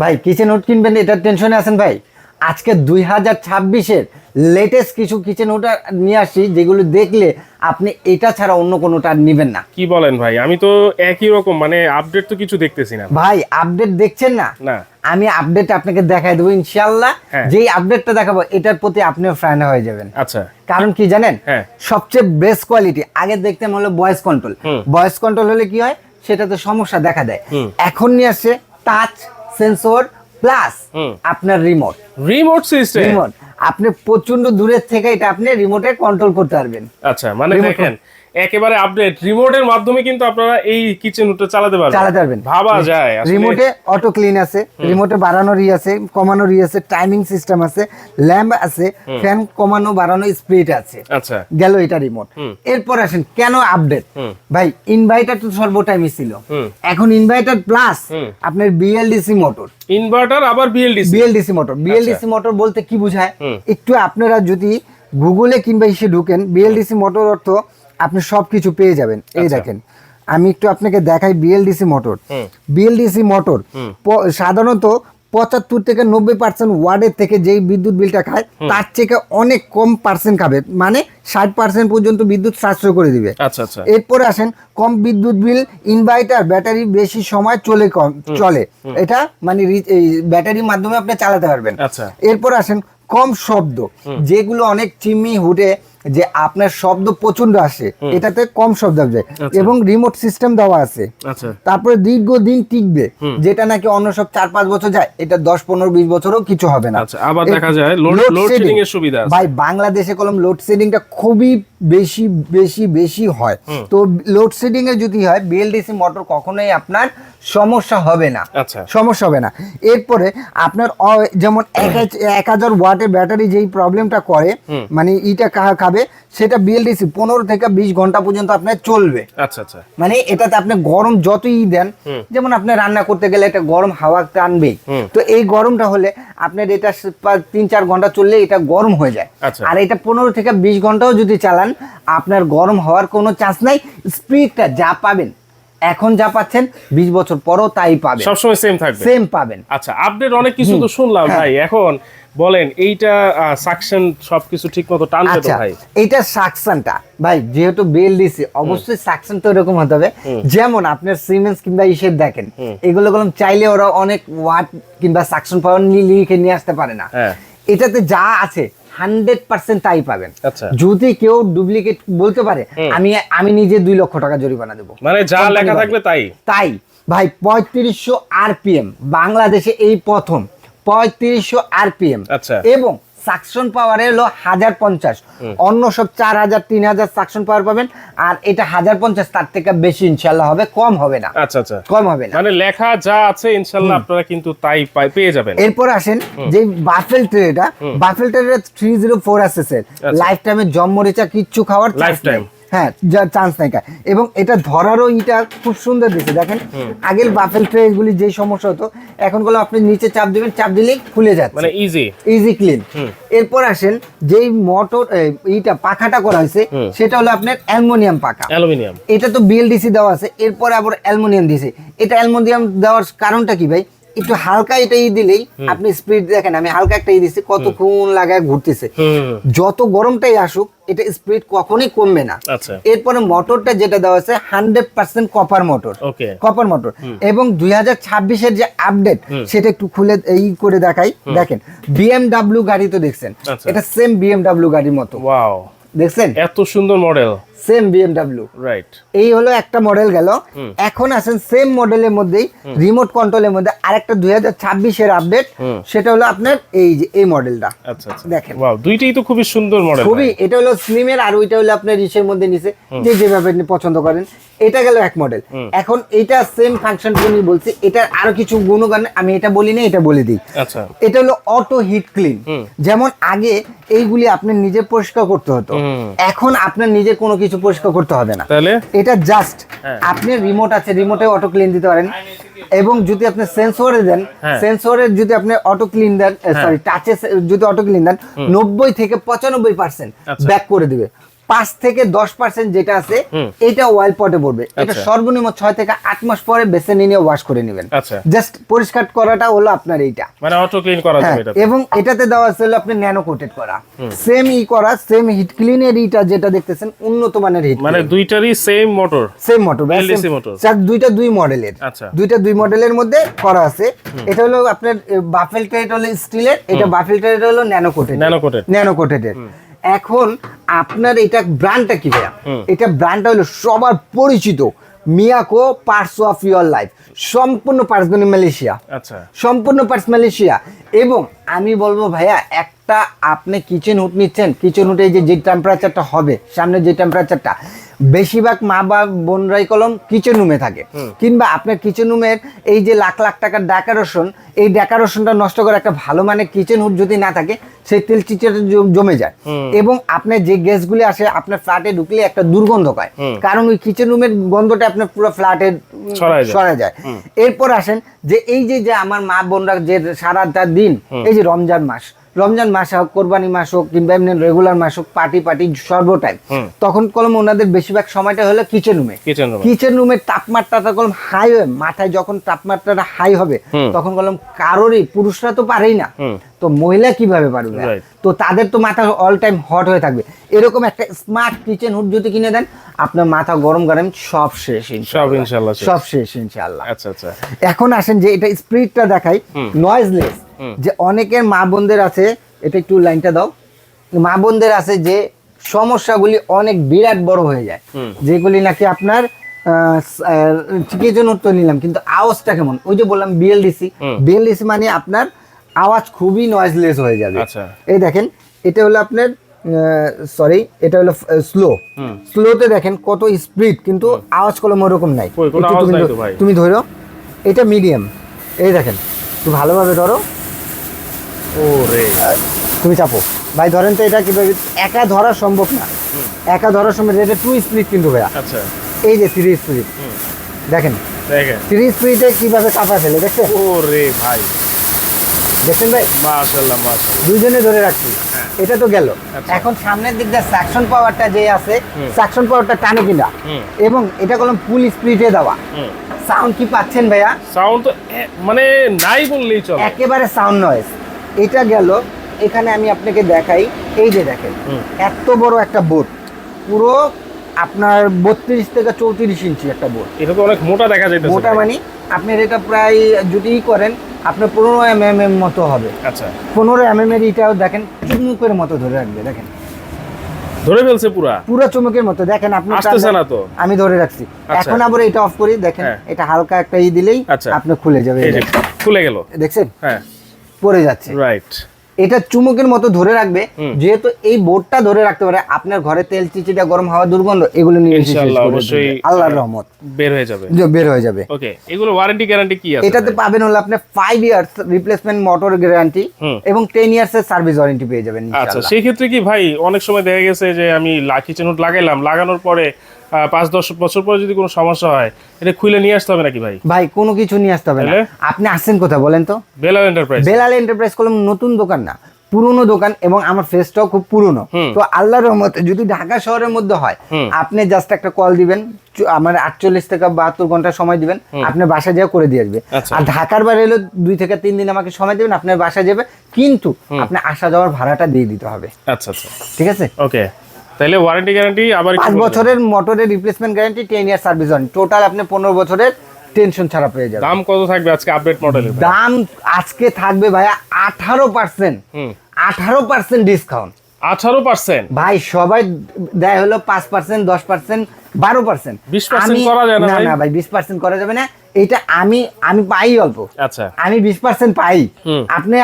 ভাই kitchen hood কিনবেন এটার টেনশনে আছেন ভাই? আজকে 2026-এর লেটেস্ট কিছু কিচেন হুড নিয়ে আসি, যেগুলো দেখলে আপনি এটা ছাড়া অন্য কোনোটা আর নিবেন না। কি বলেন ভাই? আমি তো একই রকম, মানে আপডেট তো কিছু দেখতেছি না ভাই আপডেট দেখছেন না? না। আমি আপডেট আপনাকে দেখাই দেবো ইনশাআল্লাহ। হ্যাঁ। যেই আপডেটটা দেখাবো এটার প্রতি আপনিও ফ্যান হয়ে যাবেন। আচ্ছা, কারণ কি জানেন? হ্যাঁ। সবচেয়ে বেস্ট কোয়ালিটি আগে দেখতাম হলো ভয়েস কন্ট্রোল। ভয়েস কন্ট্রোল হলে কি হয়, সেটাতে সমস্যা দেখা দেয়। এখন নিয়ে আসছে টাচ সেন্সর প্লাস আপনার রিমোট সিস্টেম। রিমোট আপনি প্রচন্ড দূরের থেকে এটা আপনি রিমোটে কন্ট্রোল করতে পারবেন। আচ্ছা, মানে দেখেন একেবারে আপডেট রিমোটের মাধ্যমে কিন্তু আপনারা এই কিচেন হুডটা চালাতে পারবেন। ভাবা যায় আসলে। রিমোটে অটো ক্লিন আছে, রিমোটে বাড়ানোর আছে, কমানোর আছে, টাইমিং সিস্টেম আছে, ল্যাম্প আছে, ফ্যান কমানো বাড়ানো স্পিড আছে। আচ্ছা, গেল এটা রিমোট। এরপর আসেন কেন আপডেট? ভাই ইনভার্টার তো সর্বটাইমই ছিল, এখন ইনভার্টার প্লাস আপনার বিএলডিসি মোটর। ইনভার্টার আবার বিএলডিসি মোটর। বিএলডিসি মোটর বলতে কি বোঝায় একটু আপনারা যদি গুগলে কিংবা ইসে ঢুকেন, বিএলডিসি মোটর অর্থ আপনি সবকিছু পেয়ে যাবেন। এই দেখেন আমি একটু আপনাকে দেখাই বিএলডিসি মোটর। বিএলডিসি মোটর সাধারণত 75 থেকে 90% ওয়ার্ডের থেকে যেই বিদ্যুৎ বিলটা খায় তার থেকে অনেক কম পার্সেন্ট খাবে, মানে 60% পর্যন্ত বিদ্যুৎ সাশ্রয় করে দিবে। আচ্ছা আচ্ছা। এরপরে আসেন কম বিদ্যুৎ বিল, ইনভার্টার ব্যাটারি বেশি সময় চলে এটা মানে এই ব্যাটারির মাধ্যমে আপনি চালাতে পারবেন। আচ্ছা। এরপর আসেন কম শব্দ, যেগুলো অনেক চিমনি হুডে যে আপনার শব্দ প্রচন্ড আসে, এটাতে কম শব্দ আসবে এবং রিমোট সিস্টেম দেওয়া আছে। আচ্ছা। তারপরে দীর্ঘদিন টিকবে, যেটা নাকি অন্য সব 4-5 বছর যায়, এটা 10, 15, 20 বছরও কিছু হবে না। আচ্ছা, আবার দেখা যায় লোডশেডিং এর সুবিধা আছে। ভাই বাংলাদেশে কলম লোডশেডিংটা খুবই বেশি বেশি বেশি হয়। তো লোডশেডিং এ যদি হয় বিএলডিসি মোটর কখনোই আপনার সমস্যা হবে না। আচ্ছা, সমস্যা হবে না। এরপরে আপনার যেমন 1000 ওয়াটের ব্যাটারি যেই প্রবলেমটা করে, মানে ইটা খাবে, সেটা বিএলডিসি 15 থেকে 20 ঘন্টা পর্যন্ত আপনার চলবে। আচ্ছা আচ্ছা। মানে এটাতে আপনি গরম যতই দেন, যেমন আপনি রান্না করতে গেলে একটা গরম হাওয়া টানবেই, তো এই গরমটা হলে আপনার এটা 3-4 ঘন্টা চললে এটা গরম হয়ে যায়। আচ্ছা। আর এটা 15 থেকে 20 ঘন্টাও যদি চালান আপনার গরম হওয়ার কোনো চান্স নাই। স্পিডটা যা পাবেন এখন যা পাচ্ছেন 20 বছর পরও তাই পাবেন, সবসময় সেম পাবেন। আচ্ছা, আপডেট অনেক কিছু তো শুনলাম ভাই, এখন বলেন এইটা সাকশন সবকিছু ঠিকমতো টানবে তো ভাই? এইটা সাকশনটা ভাই যেহেতু বিএলডিসি অবশ্যই সাকশন তো এরকম হতে হবে, যেমন আপনার সিমেন্স কিংবা ইসের দেখেন এগুলো চাইলে ওরা অনেক ওয়াট কিংবা সাকশন পাওয়ার লিখে নিয়ে আসতে পারে না। এটাতে যা আছে 100% তাই পাবেন। যদি কেউ ডুপ্লিকেট বলতে পারে, আমি নিজে 2 লক্ষ টাকা জরিমানা দেবো। মানে যা লেখা থাকবে তাই ভাই 3500 আরপিএম বাংলাদেশে এই প্রথম 3500 আরপিএম। এবং সাকশন পাওয়ার হলো 1050, অন্য সব 4000 3000 সাকশন পাওয়ার পাবেন, আর এটা 1050 তার থেকে বেশি ইনশাআল্লাহ হবে, কম হবে না। আচ্ছা আচ্ছা, কম হবে না, মানে লেখা যা আছে ইনশাআল্লাহ আপনারা কিন্তু তাই পেয়ে যাবেন। এরপর আসেন যে বাফেল ট্রেটা, বাফেল ট্রেটা 304 আছে, লাইফ টাইমে জম মরিচা কিচ্ছু খাওয়ার লাইফ টাইম, হ্যাঁ চান্স নাই। এবং এটা ধরারও ইটা খুব সুন্দর দিচ্ছে, দেখেন আগের বাফেল ট্রে গুলি যে সমস্যা হতো, এখন গুলো আপনি নিচে চাপ দিবেন, চাপ দিলেই খুলে যাচ্ছে, মানে ইজি ক্লিন। এরপর আসেন যেই মোটর এইটা পাখাটা করা হয়েছে সেটা হলো আপনার অ্যালুমিনিয়াম পাখা। এটা তো বিএলডিসি দেওয়া আছে, এরপর আবার অ্যালুমিনিয়াম দিয়েছে। এটা অ্যালুমিনিয়াম দেওয়ার কারণটা কি ভাই? একটু হালকা এটা দিলেই আপনি স্পিড দেখেন, আমি হালকা একটা দিচ্ছি, কতক্ষণ লাগায় ঘুরতেছে। যত গরমটাই আসুক এটা স্পিড কখনোই কমবে না। এরপরে মোটরটা যেটা দেওয়া আছে 100% কপার মোটর, এবং 2026-এর যে আপডেট সেটা একটু খুলে করে দেখাই। দেখেন বিএমডব্লিউ গাড়ি তো দেখছেন, এটা সেম বিএমডব্লিউ গাড়ির মতো। দেখছেন এত সুন্দর মডেল, সেম বিএমডব্লিউ, রাইট? এই হলো একটা মডেল গেল। এখন আসেন সেম মডেলের মধ্যেই রিমোট কন্ট্রোলের মধ্যে আরেকটা 2026-এর আপডেট, সেটা হলো আপনার এই যে এই মডেলটা। আচ্ছা আচ্ছা, দেখেন ওয়াও, দুইটাই তো খুবই সুন্দর মডেল, খুবই। এটা হলো স্লিমের, আর ওইটা হলো আপনার রিসের মধ্যে নিচে, যে যেভাবে আপনি পছন্দ করেন। এটা গেল এক মডেল। এখন এটা সেম ফাংশন আমি বলছি, এটা আরো কিছু গুণগান আমি এটা বলি না, এটা বলে দিই। আচ্ছা, এটা হলো অটো হিট ক্লিন। যেমন আগে এইগুলি আপনি নিজে পরিষ্কার করতে হতো, এখন আপনার নিজে কোনো কিছু পরিষ্কার করতে হবে না। এটা জাস্ট আপনি রিমোট আছে, রিমোটে অটো ক্লিন দিতে পারেন। এবং যদি আপনি সেন্সরে দেন, সেন্সরে যদি আপনি অটো ক্লিন দেন, সরি টাচে যদি অটো ক্লিন দেন, 90 থেকে 95% ব্যাক করে দিবে। 5 থেকে 10% যেটা আছে এটা অয়েল পটে পড়বে। এটা সর্বনিম্ন 6 থেকে 8 মাস পরে বেসে নিয়ে ওয়াশ করে নেবেন। আচ্ছা, জাস্ট পরিষ্কার করাটা হলো আপনার এইটা, মানে অটো ক্লিন করা যাবে এটা। এবং এটাতে দেওয়া আছে হলো আপনি ন্যানো কোটেড করা, সেম করা, সেম হিট ক্লিনের এটা যেটা দেখতেছেন উন্নত মানের হিট, মানে দুইটারই সেম মোটর, LDC মোটর, দুইটা দুই মডেলের। আচ্ছা, দুইটা দুই মডেলের মধ্যে করা আছে। এটা হলো আপনার বাফেল টাইট হলো স্টিলের, এটা বাফেল টাইট হলো ন্যানো কোটেডের। এখন আপনার এটা ব্র্যান্ডটা কি ভাইয়া? এটা ব্র্যান্ডটা হলো সবার পরিচিত Miyako parts of your life, সম্পূর্ণ পার্টস গুলো মালয়েশিয়া। আচ্ছা, সম্পূর্ণ পার্টস মালয়েশিয়া। এবং আমি বলবো ভাইয়া, একটা আপনি কিচেন হুড নিচ্ছেন, কিচেন হুডে যে টেম্পারেচারটা হবে, সামনে যে টেম্পারেচারটা, বেশিরভাগ মা বা বোনরাই কলম কিচেন রুমে থাকে, কিংবা আপনার কিচেন রুমের এই যে লাখ লাখ টাকার ডেকোরেশন, এই ডেকোরেশনটা নষ্ট করে একটা ভালো মানের কিচেন হুড যদি না থাকে, সেই তেল চিচিটা জমে যায়, এবং আপনার যে গ্যাসগুলি আসে আপনার ফ্ল্যাটে ঢুকলে একটা দুর্গন্ধ পায়, কারণ ওই কিচেন রুমের গন্ধটা আপনার পুরো ফ্ল্যাটে ছড়ায় যায়। এরপর আসেন যে এই যে আমার মা বোনরা যে সারাটা দিন, এই যে রমজান মাস হোক, কোরবানি মাস হোক, কিংবা এমনি রেগুলার মাস হোক, পার্টি সর্বটাইম, তখন কলম ওনাদের বেশিরভাগ সময়টা হলো কিচেন রুমের তাপমাত্রাটা কলম হাই হয়, মাথায় যখন তাপমাত্রাটা হাই হবে তখন কলম কারোরই, পুরুষরা তো পারেই না, তো মহিলা কিভাবে পারবে? তো তাদের তো মাথা অল টাইম হট হয়ে থাকবে। এরকম একটা স্মার্ট কিচেন হুড যদি কিনে দেন, আপনার মাথা গরম সব শেষ ইনশাআল্লাহ। আচ্ছা, এখন আসেন যে এটা স্পিডটা দেখাই, নয়েজলেস। যে অনেকের মা বোনদের আছে, এটা একটু লাইনটা দাও, মা বোনদের আছে যে সমস্যাগুলি অনেক বিরাট বড় হয়ে যায়, যেগুলি নাকি আপনার কিচেন হুড তো নিলাম, কিন্তু আওয়াজটা কেমন? ওই যে বললাম বিএলডিসি মানে আপনার আওয়াজ খুবই নয়েজলেস হয়ে যাবে। এই দেখেন, এটা হলো আপনার এটা হলো স্লোতে দেখেন কত স্পিড, কিন্তু আওয়াজ কলম ওরকম নাই। তুমি ধরো, এটা মিডিয়াম, এই দেখেন, একটু ভালোভাবে ধরো, তুমি চাপো ভাই, ধরেন তো। এটা কিভাবে একা ধরা সম্ভব না, এটা 2 স্পিড কিন্তু ভাইয়া। এই যে 3 স্পিড দেখেন, 3 স্পিডে কিভাবে কাঁপা ফেলে, দেখছেন? দেখছেন ভাই, মাশাআল্লাহ, দুইজনে ধরে রাখছি। এটা তো গেল। এখন সামনের দিক দিয়ে সাকশন পাওয়ারটা যে আছে, সাকশন পাওয়ারটা টানে কিনা, এবং এটা কলম ফুল স্পিডে দেওয়া। সাউন্ড কি পাচ্ছেন ভাইয়া? সাউন্ড তো মানে নাই বললেই চলে, একেবারে সাউন্ড নয়েজ। এটা গেল। এখানে আমি আপনাকে দেখাই, এই যে দেখেন এত বড় একটা বোর্ড, পুরো আপনার 32 থেকে 34 ইঞ্চি একটা বোর্ড। এটা তো অনেক মোটা দেখা যাইতেছে। মোটা মানে আপনার এটা প্রায় যদি করেন আপনার 15 mm মতো হবে। আচ্ছা, 15 mm এর এটাও দেখেন চুমুকের মতো ধরে রাখবে, দেখেন ধরে ফেলছে পুরো চুমুকের মতো। দেখেন আপনি আসতেছে না তো, আমি ধরে রাখছি। এখন আবার এটা অফ করি, দেখেন এটা হালকা একটা দিলেই আপনি খুলে যাবে, এই যে খুলে গেল, দেখছেন? হ্যাঁ, পড়ে যাচ্ছে। রাইট, এটা চুমুকের মতো ধরে রাখবে, যেহেতু এই বোর্ডটা ধরে রাখতে পারে, আপনার ঘরে তেল চিচিটা, গরম হাওয়া, দুর্গন্ধ, এগুলো নিয়ে ইনশাআল্লাহ অবশ্যই আল্লাহর রহমত বের হয়ে যাবে। ওকে, এগুলো ওয়ারেন্টি গ্যারান্টি কি আছে? এটাতে পাবেন হলো আপনি 5 ইয়ার্স রিপ্লেসমেন্ট মোটর গ্যারান্টি এবং 10 ইয়ার্স এর সার্ভিস ওয়ারেন্টি পেয়ে যাবেন ইনশাআল্লাহ। আচ্ছা, সেই ক্ষেত্রে কি ভাই অনেক সময় দেখা গেছে যে আমি কিচেন হুড লাগাইলাম, লাগানোর পরে 5-10 বছর পরে যদি কোনো সমস্যা হয়, এটা খুলে নিয়ে আসতে হবে নাকি ভাই? ভাই কোনো কিছু নিয়ে আসতে হবে না। আপনি আসছেন কোথায় বলেন তো? বেলাল এন্টারপ্রাইজ কোনো নতুন দোকান না, পুরনো দোকান, এবং আমার ফেসটাও খুব পুরনো। তো আল্লাহর রহমতে যদি ঢাকা শহরের মধ্যে হয়, আপনি জাস্ট একটা কল দিবেন, আমার 48 থেকে 72 ঘন্টা সময় দিবেন, আপনার বাসা যাওয়া করে দিয়ে আসবে। আর ঢাকার বাইরে হলো 2 থেকে 3 দিন আমাকে সময় দিবেন, আপনার বাসা যাবে, কিন্তু আপনি আসা যাওয়ার ভাড়াটা দিয়ে দিতে হবে। আচ্ছা, ঠিক আছে? ওকে, তাহলে ওয়ারেন্টি গ্যারান্টি আবার 5 বছরের মোটরের replacement guarantee, 10 year service warranty, total আপনি 15 বছরের টেনশন ছাড়া পেয়ে যাবেন। দাম কত থাকবে আজকে আপডেট মডেলের? দাম আজকে থাকবে ভাইয়া 18%। 18% ডিসকাউন্ট। 18%? ভাই সবাই দেয় হলো 5%, 10%, 12%। 20% করা যায় না? না ভাই, 20% করা যাবে না। এটা আমি পাই অল্প। আচ্ছা, আমি 20% পাই,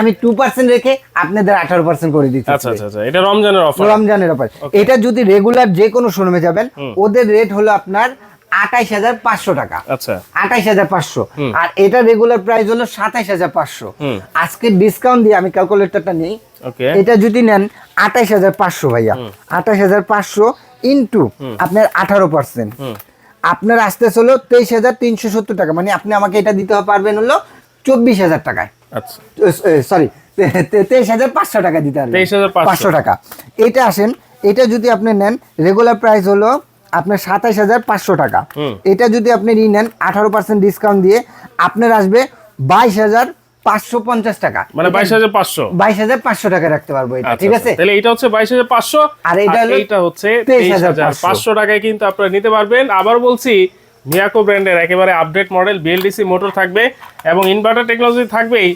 আমি 2% রেখে আপনাদের 18% করে দিচ্ছি। আচ্ছা, এটা রমজানের অফার। এটা যদি রেগুলার যে কোনো শোরুমে যাবেন, ওদের রেট হলো আপনার 28,500 টাকা। আচ্ছা, 28,500। আর এটা রেগুলার প্রাইস হলো 27,500। আজকে ডিসকাউন্ট দিয়ে আমি ক্যালকুলেটরটা নেই, এটা যদি নেন 28,500 ভাইয়া, 28,500 ইনটু আপনার 18%, আপনার আসতে হলো 23,370 টাকা। মানে আপনি আমাকে এটা দিতে পারবেন হলো 24,000 টাকায়। সরি, 23,500 টাকা দিতে পারবেন, 23,500 টাকা। এটা আসেন, এটা যদি আপনি নেন রেগুলার প্রাইস হলো আপনার 27,500 টাকা। এটা যদি আপনি নেন 18% ডিসকাউন্ট দিয়ে আপনার আসবে 22,550 টাকা, মানে 22,500 22,500 টাকা রাখতে পারবো এটা, ঠিক আছে? তাহলে এটা হচ্ছে 22,500 আর এটা হচ্ছে 23,500 টাকায় কিন্তু আপনারা নিতে পারবেন। আবার বলছি মিয়াকো ব্র্যান্ডের একেবারে আপডেট মডেল, বিএলডিসি মোটর থাকবে এবং ইনভার্টার টেকনোলজি থাকবেই,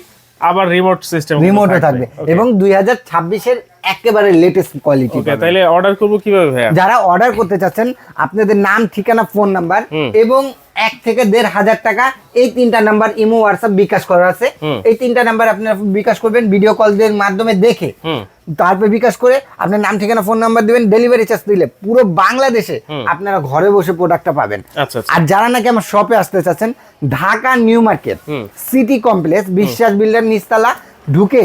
আবার রিমোট সিস্টেম রিমোটও থাকবে এবং 2026 এর একেবারে লেটেস্ট কোয়ালিটি। ওকে, তাহলে অর্ডার করব কিভাবে ভাইয়া? যারা অর্ডার করতে চাচ্ছেন আপনাদের নাম, ঠিকানা, ফোন নাম্বার এবং 1 থেকে 1,500 টাকা এই 3টা নাম্বার ইমো, হোয়াটসঅ্যাপ, বিকাশ করা আছে। এই 3টা নাম্বার আপনারা বিকাশ করবেন ভিডিও কলের মাধ্যমে দেখে, তারপরে বিকাশ করে আপনার নাম, ঠিকানা, ফোন নাম্বার দিবেন। ডেলিভারি চার্জ দিলে পুরো বাংলাদেশে আপনারা ঘরে বসে প্রোডাক্টটা পাবেন। আচ্ছা। আর যারা নাকি আমার শপে আসতে চাচ্ছেন, Dhaka new market city complex বিশ্বাস বিল্ডার নিচতলা ঢুকে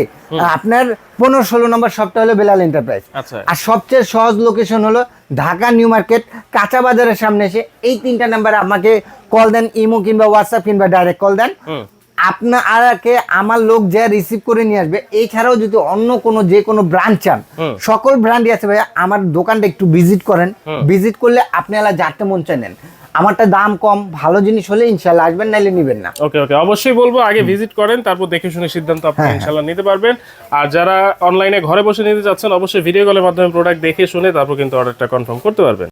আপনার 15-16 নম্বর শপটা হলো বেলাল এন্টারপ্রাইজ। আর সবচেয়ে সহজ লোকেশন হলো ঢাকা নিউ মার্কেট কাঁচা বাজারের সামনে এসে এই 3টা নাম্বারে আমাকে কল দেন, ইমো কিংবা হোয়াটসঅ্যাপ কিংবা ডাইরেক্ট কল দেন। আপনাকে আমার লোক যা রিসিভ করে নিয়ে আসবে। এছাড়াও যদি অন্য কোনো যে কোনো ব্র্যান্ড চান, সকল ব্র্যান্ডই আছে ভাইয়া। আমার দোকানটা একটু ভিজিট করেন, ভিজিট করলে আপনি আলা যাতে মন চায় নেন। আমারটা দাম কম, ভালো জিনিস হলে ইনশাআল্লাহ আসবেন, নাইলে নিবেন না। ওকে, অবশ্যই বলবো আগে ভিজিট করেন, তারপর দেখে শুনে সিদ্ধান্ত আপনি ইনশাআল্লাহ নিতে পারবেন। আর যারা অনলাইনে ঘরে বসে নিতে যাচ্ছেন, অবশ্যই ভিডিও কলের মাধ্যমে প্রোডাক্ট দেখে শুনে তারপর কিন্তু অর্ডারটা কনফার্ম করতে পারবেন।